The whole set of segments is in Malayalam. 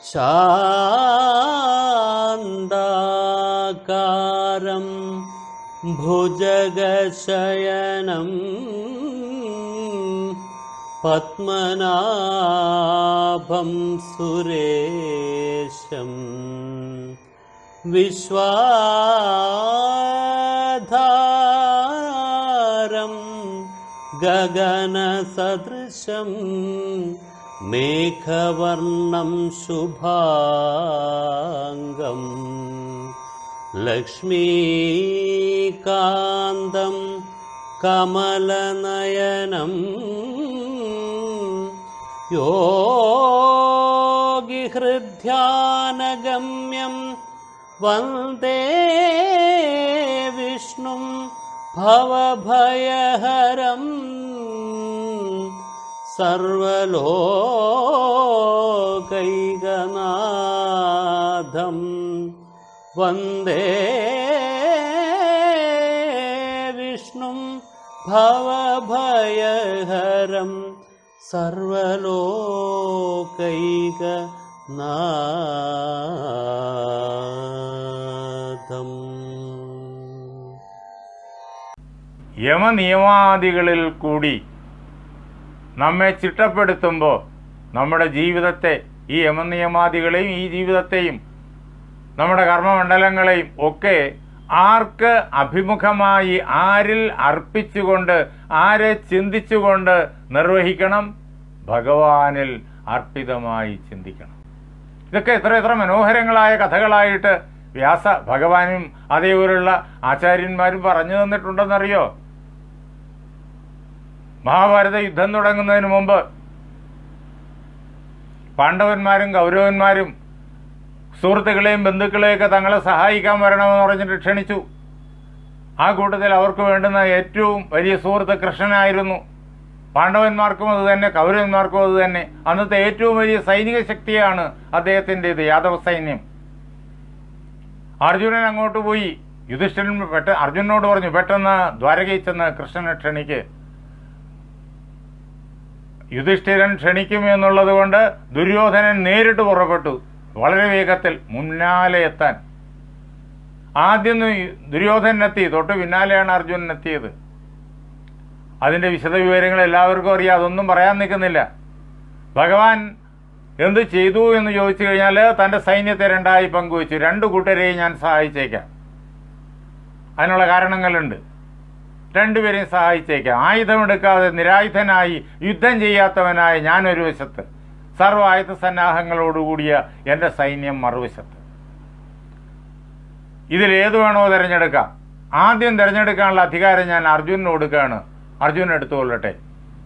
ശാന്താകാരം ഭുജഗശയനം പത്മനാഭം സുരേശം വിശ്വാധാരം ഗഗനസദൃശം മേഘവർണം ശുഭാംഗം ലക്ഷ്മീകാന്തം കമലനയനം യോഗിഹൃദ്ധ്യാനഗമ്യം വന്ദേ വിഷ്ണും ഭവഭയഹരം സർവലോകൈകനാഥം വന്ദേ വിഷ്ണും ഭവഭയഹരം സർവലോകൈകനാഥം. യമനിയമാദികളിൽ കൂടി നമ്മെ ചിട്ടപ്പെടുത്തുമ്പോൾ നമ്മുടെ ജീവിതത്തെ, ഈ യമനിയമാദികളെയും ഈ ജീവിതത്തെയും നമ്മുടെ കർമ്മമണ്ഡലങ്ങളെയും ഒക്കെ ആർക്ക് അഭിമുഖമായി, ആരിൽ അർപ്പിച്ചുകൊണ്ട്, ആരെ ചിന്തിച്ചുകൊണ്ട് നിർവഹിക്കണം? ഭഗവാനിൽ അർപ്പിതമായി ചിന്തിക്കണം. ഇതൊക്കെ എത്ര മനോഹരങ്ങളായ കഥകളായിട്ട് വ്യാസ ഭഗവാനും അതേപോലുള്ള ആചാര്യന്മാരും പറഞ്ഞു തന്നിട്ടുണ്ടെന്നറിയോ? മഹാഭാരത യുദ്ധം തുടങ്ങുന്നതിന് മുമ്പ് പാണ്ഡവന്മാരും കൗരവന്മാരും സുഹൃത്തുക്കളെയും ബന്ധുക്കളെയൊക്കെ തങ്ങളെ സഹായിക്കാൻ വരണമെന്ന് പറഞ്ഞിട്ട് ക്ഷണിച്ചു. ആ കൂട്ടത്തിൽ അവർക്ക് വേണ്ടുന്ന ഏറ്റവും വലിയ സുഹൃത്ത് കൃഷ്ണനായിരുന്നു. പാണ്ഡവന്മാർക്കും അത് തന്നെ, കൗരവന്മാർക്കും അത് തന്നെ. അന്നത്തെ ഏറ്റവും വലിയ സൈനിക ശക്തിയാണ് അദ്ദേഹത്തിൻ്റെത്, യാദവ സൈന്യം. അർജുനൻ അങ്ങോട്ട് പോയി. യുധിഷ്ഠിരൻ അർജുനനോട് പറഞ്ഞു, പെട്ടെന്ന് ദ്വാരകയിൽ ചെന്ന് കൃഷ്ണനെ ക്ഷണിക്ക്. യുധിഷ്ഠിരൻ ക്ഷണിക്കുമെന്നുള്ളത് കൊണ്ട് ദുര്യോധനൻ നേരിട്ട് പുറപ്പെട്ടു, വളരെ വേഗത്തിൽ മുന്നാലെ എത്താൻ. ആദ്യം ദുര്യോധനനെത്തി, തൊട്ട് പിന്നാലെയാണ് അർജുനൻ എത്തിയത്. അതിൻ്റെ വിശദവിവരങ്ങൾ എല്ലാവർക്കും അറിയാം, അതൊന്നും പറയാൻ നിൽക്കുന്നില്ല. ഭഗവാൻ എന്ത് ചെയ്തു എന്ന് ചോദിച്ചു കഴിഞ്ഞാൽ തൻ്റെ സൈന്യത്തെ രണ്ടായി പങ്കുവച്ചു. രണ്ടു കൂട്ടരെയും ഞാൻ സഹായിച്ചേക്കാം. അതിനുള്ള കാരണങ്ങളുണ്ട്. രണ്ടുപേരെയും സഹായിച്ചേക്കാം. ആയുധമെടുക്കാതെ നിരായുധനായി യുദ്ധം ചെയ്യാത്തവനായ ഞാനൊരു വശത്ത്, സർവ്വ ആയുധ സന്നാഹങ്ങളോടുകൂടിയ എൻ്റെ സൈന്യം മറുവശത്ത്. ഇതിലേത് വേണോ തിരഞ്ഞെടുക്കാം. ആദ്യം തിരഞ്ഞെടുക്കാനുള്ള അധികാരം ഞാൻ അർജുനന് കൊടുക്കുകയാണ്. അർജുനൻ എടുത്തുകൊള്ളട്ടെ.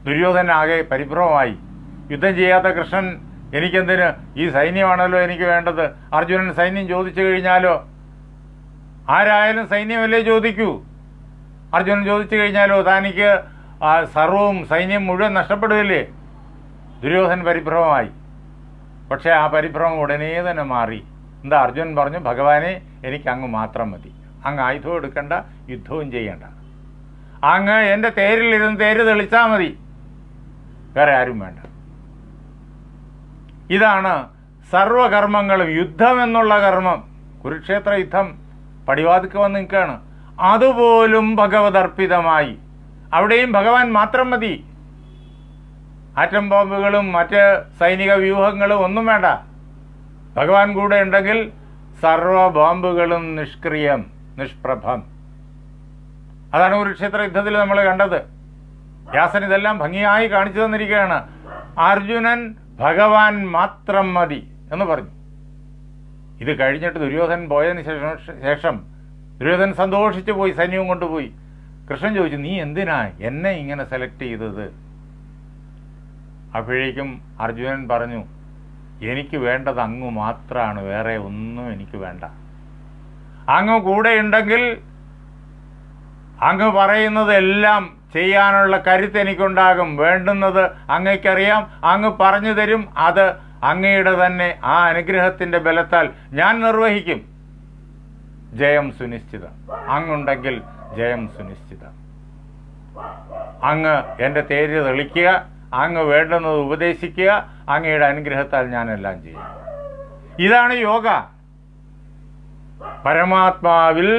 ദുര്യോധനാകെ പരിഭ്രമമായി. യുദ്ധം ചെയ്യാത്ത കൃഷ്ണൻ എനിക്കെന്തിന്? ഈ സൈന്യമാണല്ലോ എനിക്ക് വേണ്ടത്. അർജുനൻ സൈന്യം ചോദിച്ചു കഴിഞ്ഞാലോ? ആരായാലും സൈന്യമല്ലേ ചോദിക്കൂ. അർജുനൻ ചോദിച്ചു കഴിഞ്ഞാലോ തനിക്ക് സർവവും സൈന്യം മുഴുവൻ നഷ്ടപ്പെടുകയില്ലേ? ദുര്യോധനൻ പരിഭ്രമമായി. പക്ഷേ ആ പരിഭ്രമം ഉടനെ തന്നെ മാറി. എന്താ? അർജുനൻ പറഞ്ഞു, ഭഗവാനെ എനിക്ക് അങ്ങ് മാത്രം മതി. അങ്ങ് ആയുധവും എടുക്കണ്ട, യുദ്ധവും ചെയ്യണ്ട. അങ്ങ് എൻ്റെ തേരിലിരുന്ന് തേര് തെളിച്ചാൽ മതി, വേറെ ആരും വേണ്ട. ഇതാണ് സർവകർമ്മങ്ങളും. യുദ്ധം എന്നുള്ള കർമ്മം, കുരുക്ഷേത്ര യുദ്ധം പടിവാതിക്ക് വന്ന് നിൽക്കുകയാണ്. അതുപോലും ഭഗവതർപ്പിതമായി. അവിടെയും ഭഗവാൻ മാത്രം മതി. ആറ്റം ബോംബുകളും മറ്റ് സൈനിക വ്യൂഹങ്ങളും ഒന്നും വേണ്ട. ഭഗവാൻ കൂടെ ഉണ്ടെങ്കിൽ സർവ ബോംബുകളും നിഷ്ക്രിയം, നിഷ്പ്രഭം. അതാണ് കുരുക്ഷേത്ര യുദ്ധത്തിൽ നമ്മൾ കണ്ടത്. വ്യാസൻ ഇതെല്ലാം ഭംഗിയായി കാണിച്ചു തന്നിരിക്കുകയാണ്. അർജുനൻ ഭഗവാൻ മാത്രം മതി എന്ന് പറഞ്ഞു. ഇത് കഴിഞ്ഞിട്ട് ദുര്യോധനൻ പോയതിന് ശേഷം ദുര്യോധനൻ സന്തോഷിച്ചു പോയി, സൈന്യവും കൊണ്ടുപോയി. കൃഷ്ണൻ ചോദിച്ചു, നീ എന്തിനാ എന്നെ ഇങ്ങനെ സെലക്ട് ചെയ്തത്? അപ്പോഴേക്കും അർജുനൻ പറഞ്ഞു, എനിക്ക് വേണ്ടത് അങ്ങ് മാത്രമാണ്, വേറെ ഒന്നും എനിക്ക് വേണ്ട. അങ്ങ് കൂടെ ഉണ്ടെങ്കിൽ അങ്ങ് പറയുന്നതെല്ലാം ചെയ്യാനുള്ള കരുത്ത് എനിക്കുണ്ടാകും. വേണ്ടുന്നത് അങ്ങയ്ക്കറിയാം, അങ്ങ് പറഞ്ഞു തരും. അത് അങ്ങയുടെ തന്നെ ആ അനുഗ്രഹത്തിൻ്റെ ബലത്താൽ ഞാൻ നിർവഹിക്കും. ജയം സുനിശ്ചിതം. അങ്ങുണ്ടെങ്കിൽ ജയം സുനിശ്ചിതം. അങ്ങ് എൻ്റെ തേര് തെളിക്കുക, അങ്ങ് വേണ്ടുന്നത് ഉപദേശിക്കുക. അങ്ങയുടെ അനുഗ്രഹത്താൽ ഞാനെല്ലാം ചെയ്യും. ഇതാണ് യോഗ. പരമാത്മാവിൽ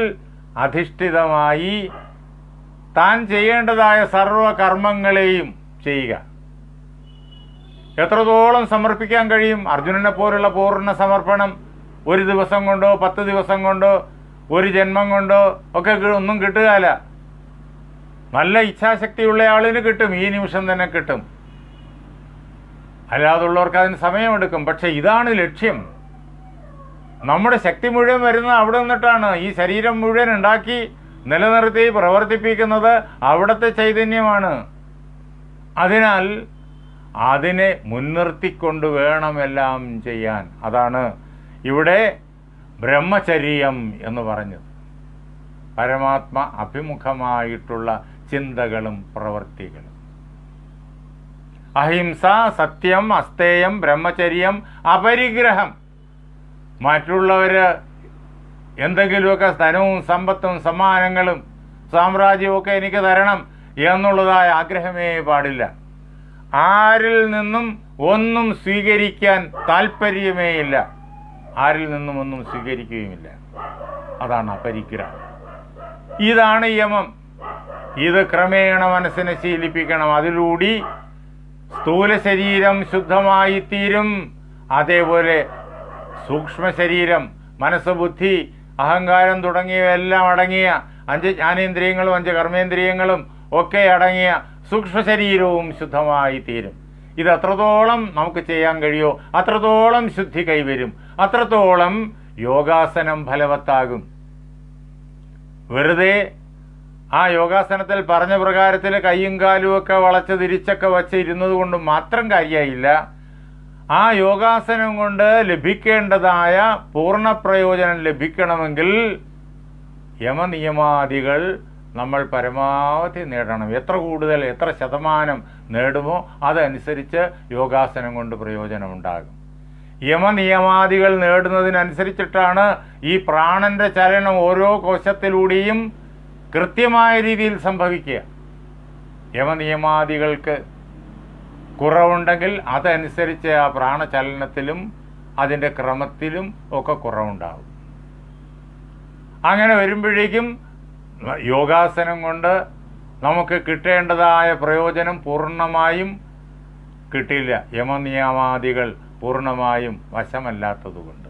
അധിഷ്ഠിതമായി താൻ ചെയ്യേണ്ടതായ സർവകർമ്മങ്ങളെയും ചെയ്യുക. എത്രത്തോളം സമർപ്പിക്കാൻ കഴിയും? അർജുനനെ പോലുള്ള പൂർണ്ണ സമർപ്പണം 1 ദിവസം കൊണ്ടോ 10 ദിവസം കൊണ്ടോ 1 ജന്മം കൊണ്ടോ ഒക്കെ ഒന്നും കിട്ടുകയില്ല. നല്ല ഇച്ഛാശക്തിയുള്ള ആളിന് കിട്ടും, ഈ നിമിഷം തന്നെ കിട്ടും. അല്ലാതുള്ളവർക്ക് അതിന് സമയമെടുക്കും. പക്ഷെ ഇതാണ് ലക്ഷ്യം. നമ്മുടെ ശക്തി മുഴുവൻ വരുന്നത് അവിടെ നിന്നിട്ടാണ്. ഈ ശരീരം മുഴുവൻ ഉണ്ടാക്കി നിലനിർത്തി പ്രവർത്തിപ്പിക്കുന്നത് അവിടുത്തെ ചൈതന്യമാണ്. അതിനാൽ അതിനെ മുൻനിർത്തിക്കൊണ്ട് വേണം എല്ലാം ചെയ്യാൻ. അതാണ് ഇവിടെ ബ്രഹ്മചര്യം എന്ന് പറഞ്ഞത്. പരമാത്മ അഭിമുഖമായിട്ടുള്ള ചിന്തകളും പ്രവൃത്തികളും. അഹിംസ, സത്യം, അസ്തേയം, ബ്രഹ്മചര്യം, അപരിഗ്രഹം. മറ്റുള്ളവർ എന്തെങ്കിലുമൊക്കെ ധനവും സമ്പത്തും സമ്മാനങ്ങളും സാമ്രാജ്യവും ഒക്കെ എനിക്ക് തരണം എന്നുള്ളതായ ആഗ്രഹമേ പാടില്ല. ആരിൽ നിന്നും ഒന്നും സ്വീകരിക്കാൻ താല്പര്യമേ ഇല്ല. ആരിൽ നിന്നും ഒന്നും സ്വീകരിക്കുകയുമില്ല. അതാണ് അപരിഗ്രഹം. ഇതാണ് യമം. ഇത് ക്രമേണ മനസ്സിനെ ശീലിപ്പിക്കണം. അതിലൂടെ സ്ഥൂല ശരീരം ശുദ്ധമായി തീരും. അതേപോലെ സൂക്ഷ്മ ശരീരം, മനസ്സ്, ബുദ്ധി, അഹങ്കാരം തുടങ്ങിയവയെല്ലാം അടങ്ങിയ 5 ജ്ഞാനേന്ദ്രിയങ്ങളും 5 കർമ്മേന്ദ്രിയങ്ങളും ഒക്കെ അടങ്ങിയ സൂക്ഷ്മ ശരീരവും ശുദ്ധമായി തീരും. ഇത് എത്രത്തോളം നമുക്ക് ചെയ്യാൻ കഴിയോ അത്രത്തോളം ശുദ്ധി കൈവരും. അത്രത്തോളം യോഗാസനം ഫലവത്താകും. വെറുതെ ആ യോഗാസനത്തിൽ പറഞ്ഞ പ്രകാരത്തിൽ കൈയും കാലും ഒക്കെ വളച്ച് തിരിച്ചൊക്കെ വച്ച് ഇരുന്നത് കൊണ്ട് മാത്രം കാര്യമായില്ല. ആ യോഗാസനം കൊണ്ട് ലഭിക്കേണ്ടതായ പൂർണ്ണ പ്രയോജനം ലഭിക്കണമെങ്കിൽ യമനിയമാദികൾ നമ്മൾ പരമാവധി നേടണം. എത്ര കൂടുതൽ, എത്ര ശതമാനം നേടുമോ അതനുസരിച്ച് യോഗാസനം കൊണ്ട് പ്രയോജനമുണ്ടാകും. യമനിയമാദികൾ നേടുന്നതിനനുസരിച്ചിട്ടാണ് ഈ പ്രാണന്റെ ചലനം ഓരോ കോശത്തിലൂടെയും കൃത്യമായ രീതിയിൽ സംഭവിക്കുക. യമനിയമാദികൾക്ക് കുറവുണ്ടെങ്കിൽ അതനുസരിച്ച് ആ പ്രാണചലനത്തിലും അതിൻ്റെ ക്രമത്തിലും ഒക്കെ കുറവുണ്ടാകും. അങ്ങനെ വരുമ്പോഴേക്കും യോഗാസനം കൊണ്ട് നമുക്ക് കിട്ടേണ്ടതായ പ്രയോജനം പൂർണ്ണമായും കിട്ടില്ല. യമനിയമാദികൾ പൂർണ്ണമായും വശമല്ലാത്തതുകൊണ്ട്.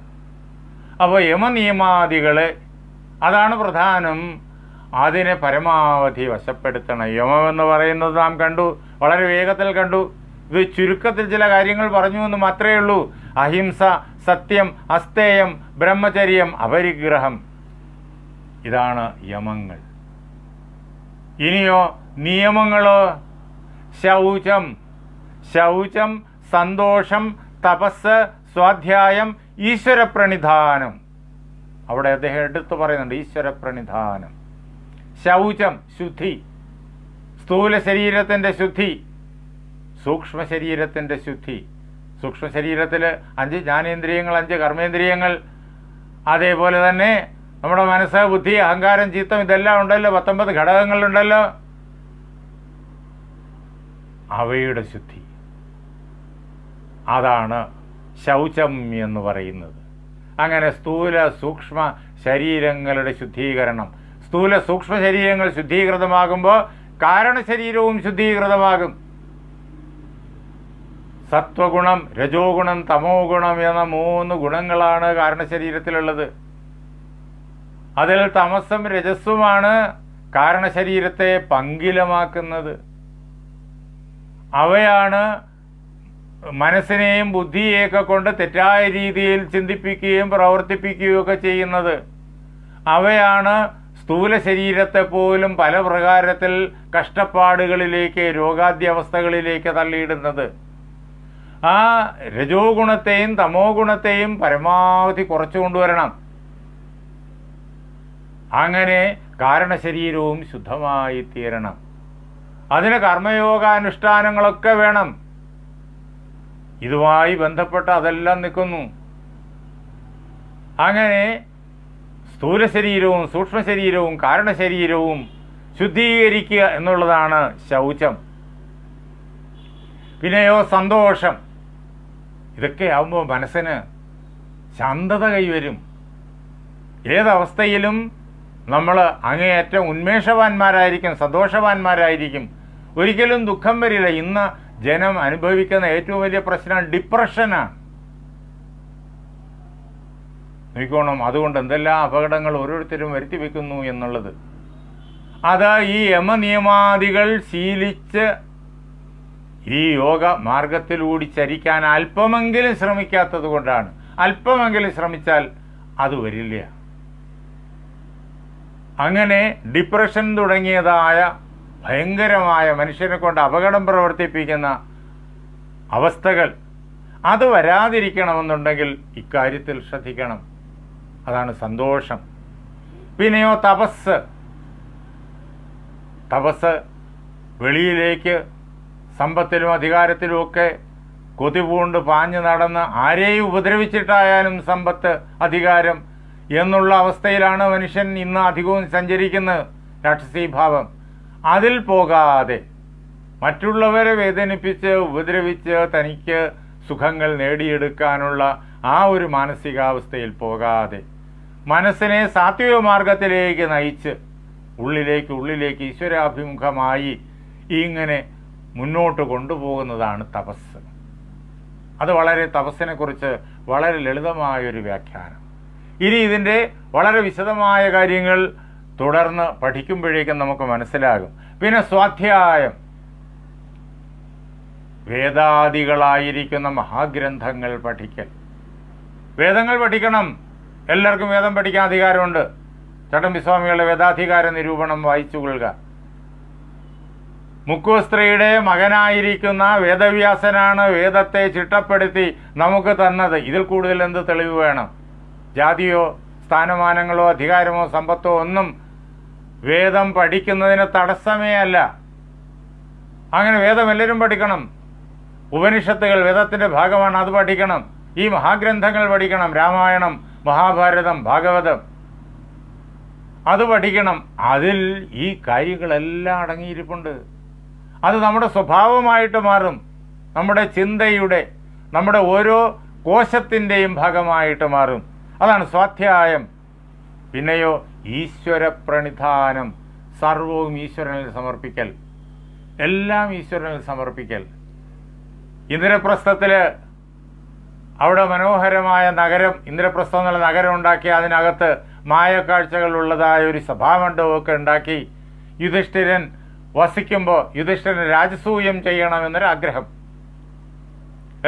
അപ്പോൾ യമനിയമാദികളെ അതാണ് പ്രധാനം. അതിനെ പരമാവധി വശപ്പെടുത്തണം. യമമെന്ന് പറയുന്നത് നാം കണ്ടു, വളരെ വേഗത്തിൽ കണ്ടു. ഇത് ചുരുക്കത്തിൽ ചില കാര്യങ്ങൾ പറഞ്ഞു എന്ന് മാത്രമേ ഉള്ളൂ. അഹിംസ, സത്യം, അസ്തേയം, ബ്രഹ്മചര്യം, അപരിഗ്രഹം. ഇതാണ് യമങ്ങൾ. ഇനിയോ നിയമങ്ങളോ? ശൗചം. ശൗചം, സന്തോഷം, തപസ്, സ്വാധ്യായം, ഈശ്വരപ്രണിധാനം. അവിടെ അദ്ദേഹം എടുത്തു പറയുന്നുണ്ട് ഈശ്വരപ്രണിധാനം. ശൗചം ശുദ്ധി, സ്ഥൂല ശരീരത്തിൻ്റെ ശുദ്ധി, സൂക്ഷ്മ ശരീരത്തിൻ്റെ ശുദ്ധി. സൂക്ഷ്മ ശരീരത്തിൽ 5 ജ്ഞാനേന്ദ്രിയങ്ങൾ, 5 കർമ്മേന്ദ്രിയങ്ങൾ, അതേപോലെ തന്നെ നമ്മുടെ മനസ്സ്, ബുദ്ധി, അഹങ്കാരം, ചിത്തം ഇതെല്ലാം ഉണ്ടല്ലോ. 19 ഘടകങ്ങളുണ്ടല്ലോ. അവയുടെ ശുദ്ധി, അതാണ് ശൗചം എന്ന് പറയുന്നത്. അങ്ങനെ സ്ഥൂല സൂക്ഷ്മ ശരീരങ്ങളുടെ ശുദ്ധീകരണം. സ്ഥൂല സൂക്ഷ്മ ശരീരങ്ങൾ ശുദ്ധീകൃതമാകുമ്പോൾ കാരണശരീരവും ശുദ്ധീകൃതമാകും. സത്വഗുണം, രജോ ഗുണം, തമോ ഗുണം എന്ന 3 ഗുണങ്ങളാണ് കാരണശരീരത്തിലുള്ളത്. അതിൽ തമസ്സും രജസ്സുമാണ് കാരണശരീരത്തെ പങ്കിലമാക്കുന്നത്. അവയാണ് മനസ്സിനെയും ബുദ്ധിയെയൊക്കെ കൊണ്ട് തെറ്റായ രീതിയിൽ ചിന്തിപ്പിക്കുകയും പ്രവർത്തിപ്പിക്കുകയും ഒക്കെ ചെയ്യുന്നത്. അവയാണ് സ്ഥൂല ശരീരത്തെ പോലും പല പ്രകാരത്തിൽ കഷ്ടപ്പാടുകളിലേക്ക്, രോഗാദ്യവസ്ഥകളിലേക്ക് തള്ളിയിടുന്നത്. ആ രജോ ഗുണത്തെയും തമോ ഗുണത്തെയും പരമാവധി കുറച്ചു കൊണ്ടുവരണം. അങ്ങനെ കാരണശരീരവും ശുദ്ധമായി തീരണം. അതിന് കർമ്മയോഗാനുഷ്ഠാനങ്ങളൊക്കെ വേണം. ഇതുമായി ബന്ധപ്പെട്ട് അതെല്ലാം നിൽക്കുന്നു. അങ്ങനെ സ്ഥൂല ശരീരവും സൂക്ഷ്മ ശരീരവും കാരണശരീരവും ശുദ്ധീകരിക്കുക എന്നുള്ളതാണ് ശൗചം. പിന്നെയോ സന്തോഷം. ഇതൊക്കെ ആവുമ്പോൾ മനസ്സിന് ശാന്തത കൈവരും. ഏതവസ്ഥയിലും നമ്മൾ അങ്ങേയറ്റം ഉന്മേഷവാന്മാരായിരിക്കും, സന്തോഷവാന്മാരായിരിക്കും. ഒരിക്കലും ദുഃഖം വരില്ല. ഇന്ന് ജനം അനുഭവിക്കുന്ന ഏറ്റവും വലിയ പ്രശ്നം ഡിപ്രഷനാണ്. നോക്കണം, അതുകൊണ്ട് എന്തെല്ലാം അപകടങ്ങൾ ഓരോരുത്തരും വരുത്തി വെക്കുന്നു എന്നുള്ളത്. അത് ഈ യമനിയമാദികൾ ശീലിച്ച് ഈ യോഗ മാർഗത്തിലൂടി ചരിക്കാൻ അല്പമെങ്കിലും ശ്രമിക്കാത്തത് കൊണ്ടാണ്. അല്പമെങ്കിലും ശ്രമിച്ചാൽ അത് വരില്ല. അങ്ങനെ ഡിപ്രഷൻ തുടങ്ങിയതായ ഭയങ്കരമായ മനുഷ്യനെ കൊണ്ട് അപകടം പ്രവർത്തിപ്പിക്കുന്ന അവസ്ഥകൾ അത് വരാതിരിക്കണമെന്നുണ്ടെങ്കിൽ ഇക്കാര്യത്തിൽ ശ്രദ്ധിക്കണം. അതാണ് സന്തോഷം. പിന്നെയോ തപസ്. തപസ് വെളിയിലേക്ക് സമ്പത്തിലും അധികാരത്തിലും ഒക്കെ കൊതിപൂണ്ട് പാഞ്ഞു നടന്ന് ആരെയും ഉപദ്രവിച്ചിട്ടായാലും സമ്പത്ത്, അധികാരം എന്നുള്ള അവസ്ഥയിലാണ് മനുഷ്യൻ ഇന്ന് അധികവും സഞ്ചരിക്കുന്നത്. രാക്ഷസീഭാവം അതിൽ പോകാതെ, മറ്റുള്ളവരെ വേദനിപ്പിച്ച് ഉപദ്രവിച്ച് തനിക്ക് സുഖങ്ങൾ നേടിയെടുക്കാനുള്ള ആ ഒരു മാനസികാവസ്ഥയിൽ പോകാതെ മനസ്സിനെ സാത്വിക മാർഗത്തിലേക്ക് നയിച്ച് ഉള്ളിലേക്ക് ഈശ്വരാഭിമുഖമായി ഇങ്ങനെ മുന്നോട്ട് കൊണ്ടുപോകുന്നതാണ് തപസ്. അത് വളരെ തപസ്സിനെക്കുറിച്ച് വളരെ ലളിതമായൊരു വ്യാഖ്യാനം. ഇനി ഇതിൻ്റെ വളരെ വിശദമായ കാര്യങ്ങൾ തുടർന്ന് പഠിക്കുമ്പോഴേക്കും നമുക്ക് മനസ്സിലാകും. പിന്നെ സ്വാധ്യായം. വേദാദികളായിരിക്കുന്ന മഹാഗ്രന്ഥങ്ങൾ പഠിക്കൽ. വേദങ്ങൾ പഠിക്കണം. എല്ലാവർക്കും വേദം പഠിക്കാൻ അധികാരമുണ്ട്. ചട്ടമ്പിസ്വാമികളുടെ വേദാധികാര നിരൂപണം വായിച്ചു കൊള്ളുക. മുക്കുവസ്ത്രീയുടെ മകനായിരിക്കുന്ന വേദവ്യാസനാണ് വേദത്തെ ചിട്ടപ്പെടുത്തി നമുക്ക് തന്നത്. ഇതിൽ കൂടുതൽ എന്ത് തെളിവ് വേണം? ജാതിയോ സ്ഥാനമാനങ്ങളോ അധികാരമോ സമ്പത്തോ ഒന്നും വേദം പഠിക്കുന്നതിന് തടസ്സമേ അല്ല. അങ്ങനെ വേദം എല്ലാവരും പഠിക്കണം. ഉപനിഷത്തുകൾ വേദത്തിൻ്റെ ഭാഗമാണ്, അത് പഠിക്കണം. ഈ മഹാഗ്രന്ഥങ്ങൾ പഠിക്കണം. രാമായണം, മഹാഭാരതം, ഭാഗവതം, അത് പഠിക്കണം. അതിൽ ഈ കാര്യങ്ങളെല്ലാം അടങ്ങിയിരിപ്പുണ്ട്. അത് നമ്മുടെ സ്വഭാവമായിട്ട് മാറും. നമ്മുടെ ചിന്തയുടെ, നമ്മുടെ ഓരോ കോശത്തിൻ്റെയും ഭാഗമായിട്ട് മാറും. അതാണ് സ്വാധ്യായം. പിന്നെയോ ഈശ്വരപ്രണിധാനം. സർവവും ഈശ്വരനിൽ സമർപ്പിക്കൽ, എല്ലാം ഈശ്വരനിൽ സമർപ്പിക്കൽ. ഇന്ദ്രപ്രസ്ഥത്തിൽ അവിടെ മനോഹരമായ നഗരം, ഇന്ദ്രപ്രസ്ഥം എന്നുള്ള നഗരം ഉണ്ടാക്കി അതിനകത്ത് മായക്കാഴ്ചകളുള്ളതായ ഒരു സഭാമണ്ഡപമൊക്കെ ഉണ്ടാക്കി യുധിഷ്ഠിരൻ വസിക്കുമ്പോൾ യുധിഷ്ഠിരൻ രാജസൂയം ചെയ്യണമെന്നൊരാഗ്രഹം.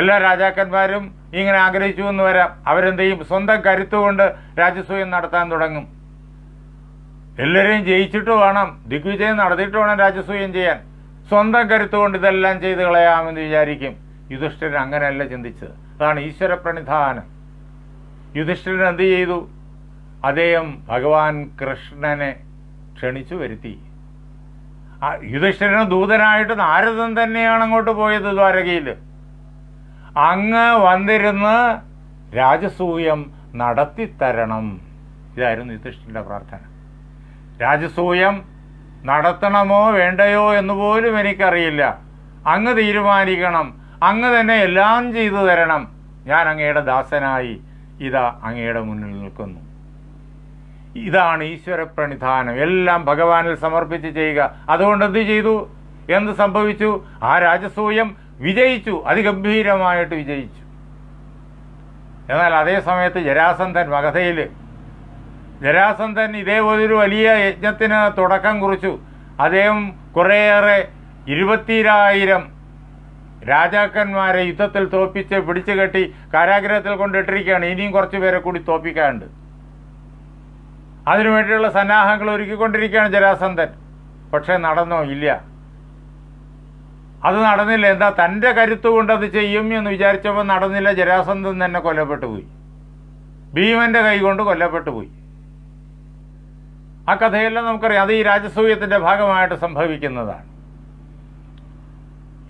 എല്ലാ രാജാക്കന്മാരും ഇങ്ങനെ ആഗ്രഹിച്ചു എന്ന് വരാം. അവരെന്ത് ചെയ്യും? സ്വന്തം കരുത്തുകൊണ്ട് രാജസൂയം നടത്താൻ തുടങ്ങും. എല്ലാവരെയും ജയിച്ചിട്ട് വേണം, ദിഗ്വിജയം നടത്തിയിട്ട് വേണം രാജസൂയം ചെയ്യാൻ. സ്വന്തം കരുത്തുകൊണ്ട് ഇതെല്ലാം ചെയ്ത് കളയാമെന്ന് വിചാരിക്കും. യുധിഷ്ഠിരൻ അങ്ങനെയല്ല ചിന്തിച്ചത്. അതാണ് ഈശ്വരപ്രണിധാനം. യുധിഷ്ഠിരൻ എന്ത് ചെയ്തു? അദ്ദേഹം ഭഗവാൻ കൃഷ്ണനെ ക്ഷണിച്ചു വരുത്തി. യുധിഷ്ഠിരന് ദൂതനായിട്ട് നാരദൻ തന്നെയാണ് അങ്ങോട്ട് പോയത് ദ്വാരകയിൽ. അങ്ങ് വന്നിരുന്ന് രാജസൂയം നടത്തിത്തരണം. ഇതായിരുന്നു യുധിഷ്ഠിരൻ്റെ പ്രാർത്ഥന. രാജസൂയം നടത്തണമോ വേണ്ടയോ എന്നുപോലും എനിക്കറിയില്ല. അങ്ങ് തീരുമാനിക്കണം. അങ്ങ് തന്നെ എല്ലാം ചെയ്തു തരണം. ഞാൻ അങ്ങയുടെ ദാസനായി ഇതാ അങ്ങയുടെ മുന്നിൽ നിൽക്കുന്നു. ഇതാണ് ഈശ്വരപ്രണിധാനം. എല്ലാം ഭഗവാനിൽ സമർപ്പിച്ച് ചെയ്യുക. അതുകൊണ്ട് എന്ത് ചെയ്തു? എന്ത് സംഭവിച്ചു? ആ രാജസൂയം വിജയിച്ചു, അതിഗംഭീരമായിട്ട് വിജയിച്ചു. എന്നാൽ അതേ സമയത്ത് ജരാസന്ധൻ, മഗധയിൽ ജരാസന്ധൻ ഇതേപോലൊരു വലിയ യജ്ഞത്തിന് തുടക്കം കുറിച്ചു. അദ്ദേഹം കുറേയേറെ 20,000 രാജാക്കന്മാരെ യുദ്ധത്തിൽ തോൽപ്പിച്ച് പിടിച്ചു കെട്ടി കാരാഗ്രഹത്തിൽ കൊണ്ടിട്ടിരിക്കുകയാണ്. ഇനിയും കുറച്ച് പേരെ കൂടി തോൽപ്പിക്കാനുണ്ട്. അതിനുവേണ്ടിയുള്ള സന്നാഹങ്ങൾ ഒരുക്കിക്കൊണ്ടിരിക്കുകയാണ് ജരാസന്ധൻ. പക്ഷേ നടന്നോ? ഇല്ല. അത് നടന്നില്ല. എന്താ? തൻ്റെ കരുത്തുകൊണ്ട് അത് ചെയ്യും എന്ന് വിചാരിച്ചപ്പോൾ നടന്നില്ല. ജരാസന്ധൻ തന്നെ കൊല്ലപ്പെട്ടു പോയി. ഭീമന്റെ കൈകൊണ്ട് കൊല്ലപ്പെട്ടു പോയി. ആ കഥയെല്ലാം നമുക്കറിയാം. അത് ഈ രാജസൂയത്തിൻ്റെ ഭാഗമായിട്ട് സംഭവിക്കുന്നതാണ്.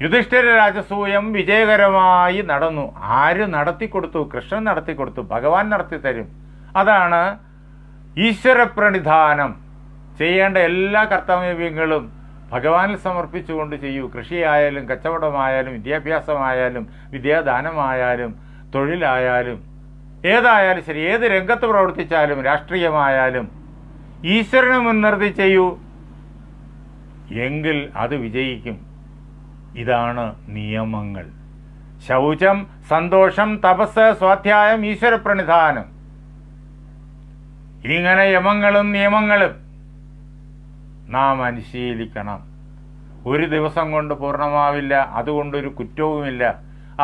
യുധിഷ്ഠിര രാജസൂയം വിജയകരമായി നടന്നു. ആര് നടത്തിക്കൊടുത്തു? കൃഷ്ണൻ നടത്തിക്കൊടുത്തു. ഭഗവാൻ നടത്തി തരും. അതാണ് ഈശ്വരപ്രണിധാനം. ചെയ്യേണ്ട എല്ലാ കർത്തവ്യങ്ങളും ഭഗവാനിൽ സമർപ്പിച്ചുകൊണ്ട് ചെയ്യൂ. കൃഷിയായാലും കച്ചവടമായാലും വിദ്യാഭ്യാസമായാലും വിദ്യാദാനമായാലും തൊഴിലായാലും ഏതായാലും ശരി, ഏത് രംഗത്ത് പ്രവർത്തിച്ചാലും രാഷ്ട്രീയമായാലും ഈശ്വരനെ മുൻനിർത്തി ചെയ്യൂ, എങ്കിൽ അത് വിജയിക്കും. ഇതാണ് നിയമങ്ങൾ. ശൗചം, സന്തോഷം, തപസ്, സ്വാധ്യായം, ഈശ്വരപ്രണിധാനം. ഇങ്ങനെ യമങ്ങളും നിയമങ്ങളും നാം അനുശീലിക്കണം. ഒരു ദിവസം കൊണ്ട് പൂർണ്ണമാവില്ല. അതുകൊണ്ടൊരു കുറ്റവുമില്ല,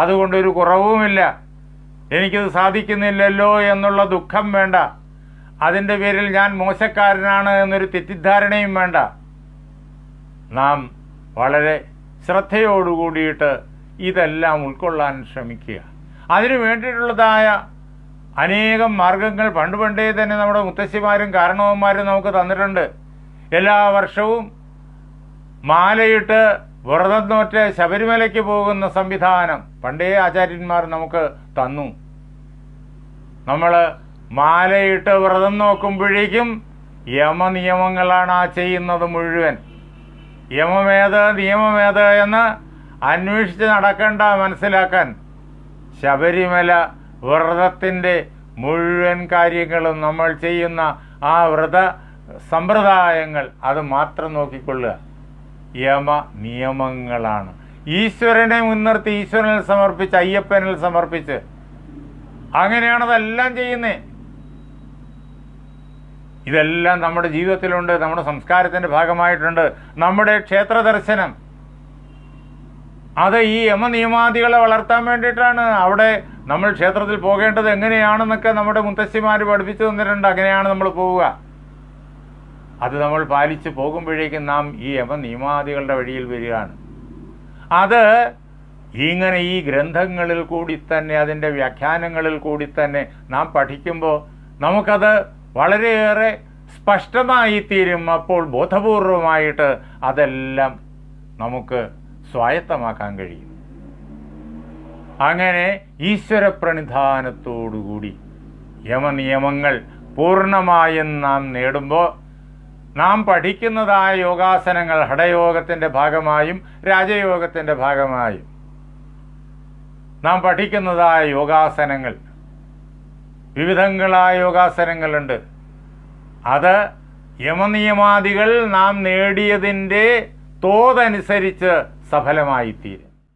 അതുകൊണ്ടൊരു കുറവുമില്ല. എനിക്കത് സാധിക്കുന്നില്ലല്ലോ എന്നുള്ള ദുഃഖം വേണ്ട. അതിൻ്റെ പേരിൽ ഞാൻ മോശക്കാരനാണ് എന്നൊരു തെറ്റിദ്ധാരണയും വേണ്ട. നാം വളരെ ശ്രദ്ധയോടുകൂടിയിട്ട് ഇതെല്ലാം ഉൾക്കൊള്ളാൻ ശ്രമിക്കുക. അതിനു വേണ്ടിയിട്ടുള്ളതായ അനേകം മാർഗങ്ങൾ പണ്ടേ തന്നെ നമ്മുടെ മുത്തശ്ശിമാരും കാരണവന്മാരും നമുക്ക് തന്നിട്ടുണ്ട്. എല്ലാ വർഷവും മാലയിട്ട് വ്രതം നോറ്റ് ശബരിമലയ്ക്ക് പോകുന്ന സംവിധാനം പണ്ടേ ആചാര്യന്മാർ നമുക്ക് തന്നു. നമ്മൾ മാലയിട്ട് വ്രതം നോക്കുമ്പോഴേക്കും യമനിയമങ്ങളാണ് ആ ചെയ്യുന്നത് മുഴുവൻ. യമമേത് നിയമമേത് എന്ന് അന്വേഷിച്ച് നടക്കേണ്ട, മനസ്സിലാക്കാൻ ശബരിമല വ്രതത്തിൻ്റെ മുഴുവൻ കാര്യങ്ങളും നമ്മൾ ചെയ്യുന്ന ആ വ്രത സമ്പ്രദായങ്ങൾ അത് മാത്രം നോക്കിക്കൊള്ളുക. യമ നിയമങ്ങളാണ്. ഈശ്വരനെ മുൻനിർത്തി, ഈശ്വരനിൽ സമർപ്പിച്ച്, അയ്യപ്പനിൽ സമർപ്പിച്ച്, അങ്ങനെയാണ് അതെല്ലാം ചെയ്യുന്നത്. ഇതെല്ലാം നമ്മുടെ ജീവിതത്തിലുണ്ട്, നമ്മുടെ സംസ്കാരത്തിൻ്റെ ഭാഗമായിട്ടുണ്ട്. നമ്മുടെ ക്ഷേത്ര ദർശനം അത് ഈ യമനിയമാദികളെ വളർത്താൻ വേണ്ടിയിട്ടാണ്. അവിടെ നമ്മൾ ക്ഷേത്രത്തിൽ പോകേണ്ടത് എങ്ങനെയാണെന്നൊക്കെ നമ്മുടെ മുത്തശ്ശിമാർ പഠിപ്പിച്ചു തന്നിട്ടുണ്ട്. അങ്ങനെയാണ് നമ്മൾ പോവുക. അത് നമ്മൾ പാലിച്ച് പോകുമ്പോഴേക്കും നാം ഈ യമനിയമാദികളുടെ വഴിയിൽ വരികയാണ്. അത് ഇങ്ങനെ ഈ ഗ്രന്ഥങ്ങളിൽ കൂടി തന്നെ, അതിൻ്റെ വ്യാഖ്യാനങ്ങളിൽ കൂടി തന്നെ നാം പഠിക്കുമ്പോൾ നമുക്കത് വളരെയേറെ സ്പഷ്ടമായിത്തീരും. അപ്പോൾ ബോധപൂർവമായിട്ട് അതെല്ലാം നമുക്ക് സ്വായത്തമാക്കാൻ കഴിയും. അങ്ങനെ ഈശ്വരപ്രണിധാനത്തോടുകൂടി യമനിയമങ്ങൾ പൂർണ്ണമായും നാം നേടുമ്പോൾ നാം പഠിക്കുന്നതായ യോഗാസനങ്ങൾ ഹഠയോഗത്തിൻ്റെ ഭാഗമായും രാജയോഗത്തിൻ്റെ ഭാഗമായും നാം പഠിക്കുന്നതായ യോഗാസനങ്ങൾ, വിവിധങ്ങളായ യോഗാസനങ്ങളുണ്ട്. അത് യമനിയമാദികൾ നാം നേടിയതിൻ്റെ തോതനുസരിച്ച് സഫലമായിത്തീരും.